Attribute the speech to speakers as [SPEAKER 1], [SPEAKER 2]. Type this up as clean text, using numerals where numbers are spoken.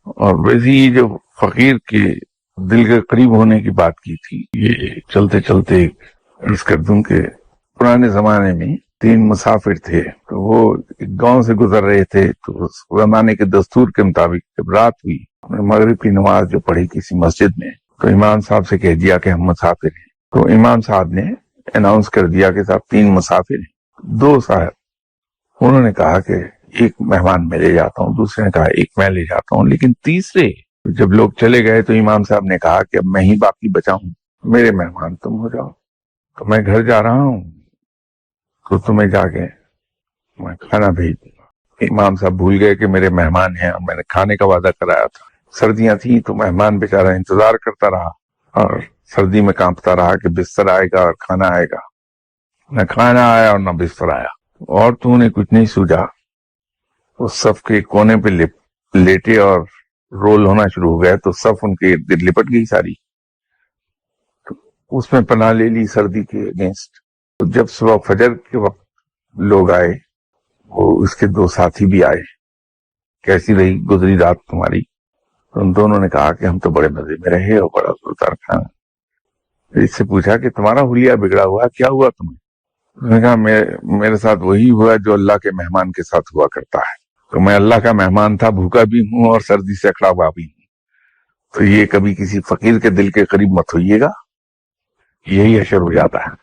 [SPEAKER 1] اور ویسے ہی جو فقیر کے دل کے قریب ہونے کی بات کی تھی، یہ چلتے چلتے عرض کر دوں کہ پرانے زمانے میں 3 مسافر تھے، تو وہ ایک گاؤں سے گزر رہے تھے، تو اس زمانے کے دستور کے مطابق جب رات ہوئی، مغرب کی نماز جو پڑھی کسی مسجد میں، تو امام صاحب سے کہہ دیا کہ ہم مسافر ہیں۔ تو امام صاحب نے اناؤنس کر دیا کہ صاحب 3 مسافر ہیں۔ 2 صاحب انہوں نے کہا کہ ایک مہمان میں لے جاتا ہوں، دوسرے نے کہا ایک میں لے جاتا ہوں، لیکن تیسرے جب لوگ چلے گئے تو امام صاحب نے کہا کہ اب میں ہی باقی بچا ہوں، میرے مہمان تم ہو جاؤ، تو میں گھر جا رہا ہوں، تو تمہیں جا کے میں کھانا بھیج دوں گا۔ امام صاحب بھول گئے کہ میرے مہمان ہیں اور میں نے کھانے کا وعدہ کرایا تھا۔ سردیاں تھیں تو مہمان بیچارہ انتظار کرتا رہا اور سردی میں کانپتا رہا کہ بستر آئے گا اور کھانا آئے گا۔ نہ کھانا آیا اور نہ بستر آیا، اور تو نے کچھ نہیں سوجا، اس صف کے کونے پہ لیٹے اور رول ہونا شروع ہو گیا، تو صف ان کے ارد گرد لپٹ گئی ساری، تو اس میں پناہ لے لی سردی کے اگینسٹ۔ تو جب صبح فجر کے وقت لوگ آئے، وہ اس کے 2 ساتھی بھی آئے، کیسی رہی گزری رات تمہاری؟ تو ان دونوں نے کہا کہ ہم تو بڑے مزے میں رہے اور بڑا زوردار کھانا۔ اس سے پوچھا کہ تمہارا حلیہ بگڑا ہوا، کیا ہوا تمہیں؟ اس نے کہا میرے ساتھ وہی ہوا جو اللہ کے مہمان کے ساتھ ہوا کرتا ہے، تو میں اللہ کا مہمان تھا، بھوکا بھی ہوں اور سردی سے اکڑا ہوا بھی ہوں، تو یہ کبھی کسی فقیر کے دل کے قریب مت ہوئیے گا، یہی اشر ہو جاتا ہے۔